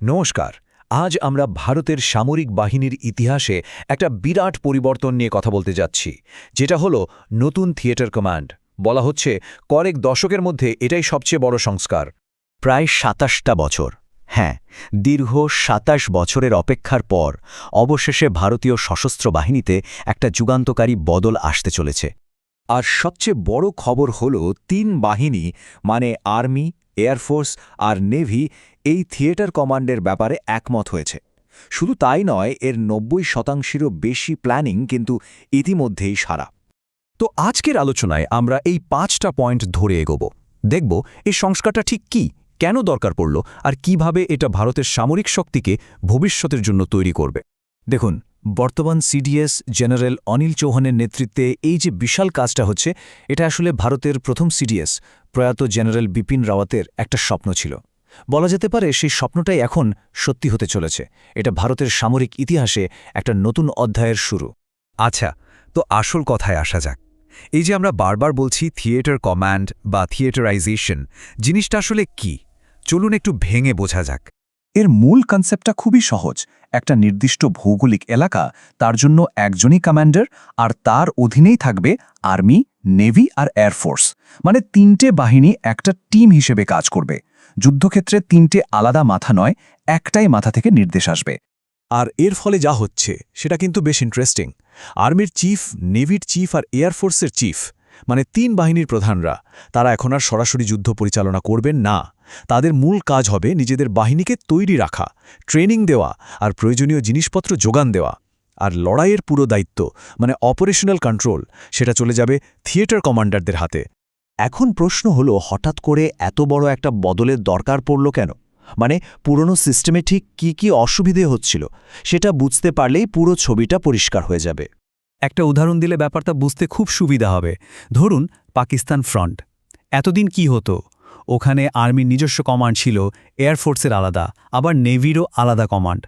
নমস্কার। আজ আমরা ভারতের সামরিক বাহিনীর ইতিহাসে একটা বিরাট পরিবর্তন নিয়ে কথা বলতে যাচ্ছি, যেটা হলো নতুন থিয়েটার কমান্ড। বলা হচ্ছে কয়েক দশকের মধ্যে এটাই সবচেয়ে বড় সংস্কার। প্রায় ২৭টা বছর, হ্যাঁ, দীর্ঘ ২৭ বছরের অপেক্ষার পর অবশেষে ভারতীয় সশস্ত্র বাহিনীতে একটা যুগান্তকারী বদল আসতে চলেছে। আর সবচেয়ে বড় খবর হলো ৩ বাহিনী মানে আর্মি, এয়ারফোর্স আর নেভি এই থিয়েটার কমান্ডের ব্যাপারে একমত হয়েছে। শুধু তাই নয়, এর ৯০%-এরও বেশি প্ল্যানিং কিন্তু ইতিমধ্যেই সারা। তো আজকের আলোচনায় আমরা এই ৫টা পয়েন্ট ধরে এগোব। দেখব এই সংস্কারটা ঠিক কী, কেন দরকার পড়ল, আর কিভাবে এটা ভারতের সামরিক শক্তিকে ভবিষ্যতের জন্য তৈরি করবে। দেখুন, বর্তমান সিডিএস জেনারেল অনিল চৌহানের নেতৃত্বে এই যে বিশাল কাজটা হচ্ছে, এটা আসলে ভারতের প্রথম সিডিএস প্রয়াত জেনারেল বিপিন রাওয়াতের একটা স্বপ্ন ছিল। বলা যেতে পারে সেই স্বপ্নটাই এখন সত্যি হতে চলেছে। এটা ভারতের সামরিক ইতিহাসে একটা নতুন অধ্যায়ের শুরু। আচ্ছা, তো আসল কথায় আসা যাক। এই যে আমরা বারবার বলছি থিয়েটার কমান্ড বা থিয়েটারাইজেশন, জিনিসটা আসলে কি? চলুন একটু ভেঙে বোঝা যাক। এর মূল কনসেপ্টটা খুবই সহজ। একটা নির্দিষ্ট ভৌগোলিক এলাকা, তার জন্য একজনই কমান্ডার, আর তার অধীনেই থাকবে আর্মি, নেভি আর এয়ারফোর্স। মানে ৩টে বাহিনী একটা টিম হিসেবে কাজ করবে। যুদ্ধক্ষেত্রে ৩টে আলাদা মাথা নয়, একটাই মাথা থেকে নির্দেশ আসবে। আর এর ফলে যা হচ্ছে সেটা কিন্তু বেশ ইন্টারেস্টিং। আর্মির চিফ, নেভির চিফ আর এয়ারফোর্সের চিফ, মানে ৩ বাহিনীর প্রধানরা, তারা এখন আর সরাসরি যুদ্ধ পরিচালনা করবেন না। তাদের মূল কাজ হবে নিজেদের বাহিনীকে তৈরি রাখা, ট্রেনিং দেওয়া আর প্রয়োজনীয় জিনিসপত্র যোগান দেওয়া। আর লড়াইয়ের পুরো দায়িত্ব, মানে অপারেশনাল কন্ট্রোল, সেটা চলে যাবে থিয়েটার কমান্ডারদের হাতে। এখন প্রশ্ন হলো, হঠাৎ করে এত বড় একটা বদলের দরকার পড়ল কেন? মানে পুরনো সিস্টেমে ঠিক কি অসুবিধে হচ্ছিল, সেটা বুঝতে পারলেই পুরো ছবিটা পরিষ্কার হয়ে যাবে। একটা উদাহরণ দিলে ব্যাপারটা বুঝতে খুব সুবিধা হবে। ধরুন পাকিস্তান ফ্রন্ট। এতদিন কি হতো, ওখানে আর্মির নিজস্ব কমান্ড ছিল, এয়ারফোর্সের আলাদা, আবার নেভিরও আলাদা কমান্ড।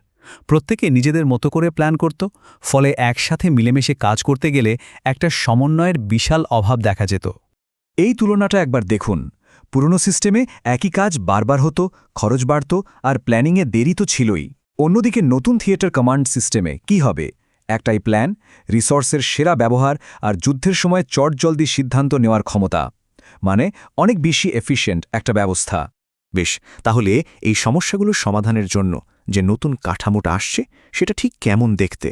প্রত্যেকে নিজেদের মতো করে প্ল্যান করত, ফলে একসাথে মিলেমিশে কাজ করতে গেলে একটা সমন্বয়ের বিশাল অভাব দেখা যেত। এই তুলনাটা একবার দেখুন। পুরনো সিস্টেমে একই কাজ বারবার হতো, খরচ বাড়ত আর প্ল্যানিংয়ে দেরি তো ছিলই। অন্যদিকে নতুন থিয়েটার কমান্ড সিস্টেমে কি হবে? একটাই প্ল্যান, রিসোর্সের সেরা ব্যবহার আর যুদ্ধের সময় চটজলদি সিদ্ধান্ত নেওয়ার ক্ষমতা। মানে অনেক বেশি এফিশিয়েন্ট একটা ব্যবস্থা। বেশ, তাহলে এই সমস্যাগুলোর সমাধানের জন্য যে নতুন কাঠামোটা আসছে, সেটা ঠিক কেমন দেখতে?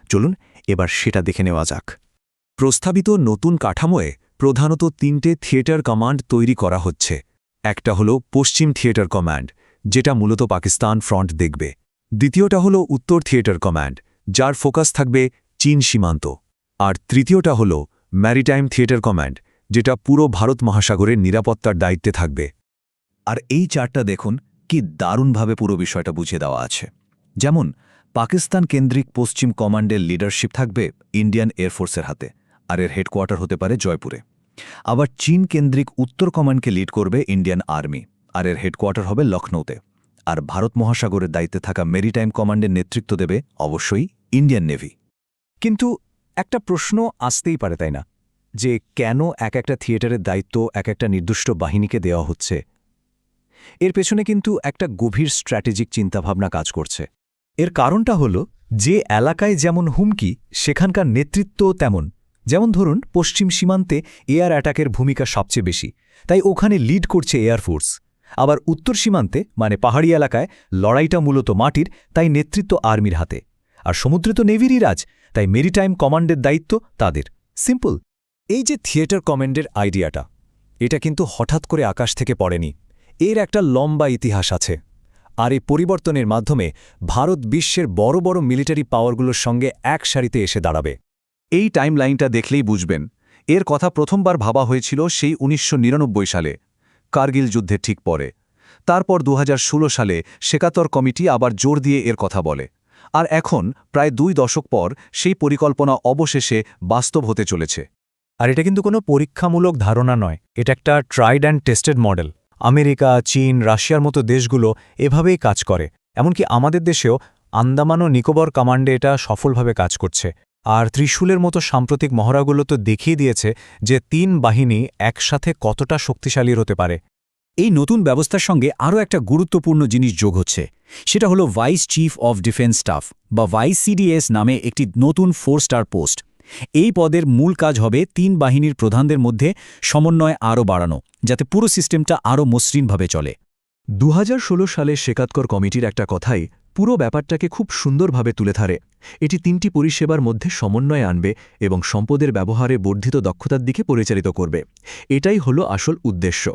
চলুন এবার সেটা দেখে নেওয়া যাক। প্রস্তাবিত নতুন কাঠামোয় প্রধানত ৩টে থিয়েটার কমান্ড তৈরি করা হচ্ছে। একটা হলো পশ্চিম থিয়েটার কমান্ড, যেটা মূলত পাকিস্তান ফ্রন্ট দেখবে। দ্বিতীয়টা হলো উত্তর থিয়েটার কমান্ড, যার ফোকাস থাকবে চীন সীমান্ত। আর তৃতীয়টা হলো ম্যারিটাইম থিয়েটার কমান্ড, যেটা পুরো ভারত মহাসাগরের নিরাপত্তার দায়িত্বে থাকবে। আর এই চার্টটা দেখুন, কি দারুণভাবে পুরো বিষয়টা বুঝিয়ে দেওয়া আছে। যেমন পাকিস্তান কেন্দ্রিক পশ্চিম কমান্ডের লিডারশিপ থাকবে ইন্ডিয়ান এয়ারফোর্সের হাতে, আর এর হেডকোয়ার্টার হতে পারে জয়পুরে। আবার চীন কেন্দ্রিক উত্তর কমান্ডকে লিড করবে ইন্ডিয়ান আর্মি, আর এর হেডকোয়ার্টার হবে লখনৌতে। আর ভারত মহাসাগরের দায়িত্বে থাকা মেরিটাইম কমান্ডের নেতৃত্ব দেবে অবশ্যই ইন্ডিয়ান নেভি। কিন্তু একটা প্রশ্ন আসতেই পারে, তাই না, যে কেন এক একটা থিয়েটারের দায়িত্ব এক একটা নির্দিষ্ট বাহিনীকে দেওয়া হচ্ছে? এর পেছনে কিন্তু একটা গভীর স্ট্র্যাটেজিক চিন্তাভাবনা কাজ করছে। এর কারণটা হলো, যে এলাকায় যেমন হুমকি, সেখানকার নেতৃত্বও তেমন। যেমন ধরুন পশ্চিম সীমান্তে এয়ার অ্যাটাকের ভূমিকা সবচেয়ে বেশি, তাই ওখানে লিড করছে এয়ারফোর্স। আবার উত্তর সীমান্তে মানে পাহাড়ি এলাকায় লড়াইটা মূলত মাটির, তাই নেতৃত্ব আর্মির হাতে। আর সমুদ্রে তো নেভিরই রাজ, তাই মেরিটাইম কমান্ডের দায়িত্ব তাদের। সিম্পল। এই যে থিয়েটার কমান্ডের আইডিয়াটা, এটা কিন্তু হঠাৎ করে আকাশ থেকে পড়েনি। এর একটা লম্বা ইতিহাস আছে। আর এই পরিবর্তনের মাধ্যমে ভারত বিশ্বের বড় বড় মিলিটারি পাওয়ারগুলোর সঙ্গে এক সারিতে এসে দাঁড়াবে। এই টাইমলাইনটা দেখলেই বুঝবেন, এর কথা প্রথমবার ভাবা হয়েছিল সেই ১৯৯৯ সালে, কার্গিল যুদ্ধের ঠিক পরে। তারপর ২০১৬ সালে সেকাতর কমিটি আবার জোর দিয়ে এর কথা বলে। আর এখন প্রায় ২ দশক পর সেই পরিকল্পনা অবশেষে বাস্তব হতে চলেছে। আর এটা কিন্তু কোনো পরীক্ষামূলক ধারণা নয়, এটা একটা tried and tested model. America, চীন, রাশিয়ার মতো দেশগুলো এভাবেই কাজ করে। এমনকি আমাদের দেশেও আন্দামান ও নিকোবর কমান্ডে এটা সফলভাবে কাজ করছে। আর ত্রিশূলের মতো সাম্প্রতিক মহড়াগুলো তো দেখিয়ে দিয়েছে যে ৩ বাহিনী একসাথে কতটা শক্তিশালী হতে পারে। এই নতুন ব্যবস্থার সঙ্গে আরও একটা গুরুত্বপূর্ণ জিনিস যোগ হচ্ছে, সেটা হলো vice chief of defence staff বা ভাইস সিডিএস নামে একটি নতুন 4-স্টার পোস্ট। এই পদের মূল কাজ হবে 3 বাহিনীর প্রধানদের মধ্যে সমন্বয় আরও বাড়ানো, যাতে পুরো সিস্টেমটা আরও মসৃণভাবে চলে। 2016 সালে শেকাতকর কমিটির একটা কথাই পুরো ব্যাপারটাকে খুব সুন্দরভাবে তুলে ধরে। এটি 3টি পরিষেবার মধ্যে সমন্বয় আনবে এবং সম্পদের ব্যবহারে বর্ধিত দক্ষতার দিকে পরিচালিত করবে। এটাই হলো আসল উদ্দেশ্য।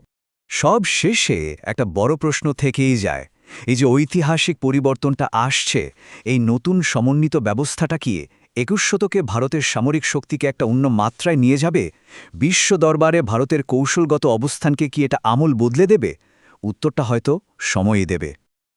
সব শেষে একটা বড় প্রশ্ন থেকেই যায়, এই যে ঐতিহাসিক পরিবর্তনটা আসছে, এই নতুন সমন্বিত ব্যবস্থাটা কি 21 শতকে ভারতের সামরিক শক্তিকে একটা অন্য মাত্রায় নিয়ে যাবে? বিশ্ব দরবারে ভারতের কৌশলগত অবস্থানকে কি এটা আমূল বদলে দেবে? উত্তরটা হয়তো সময়ই দেবে।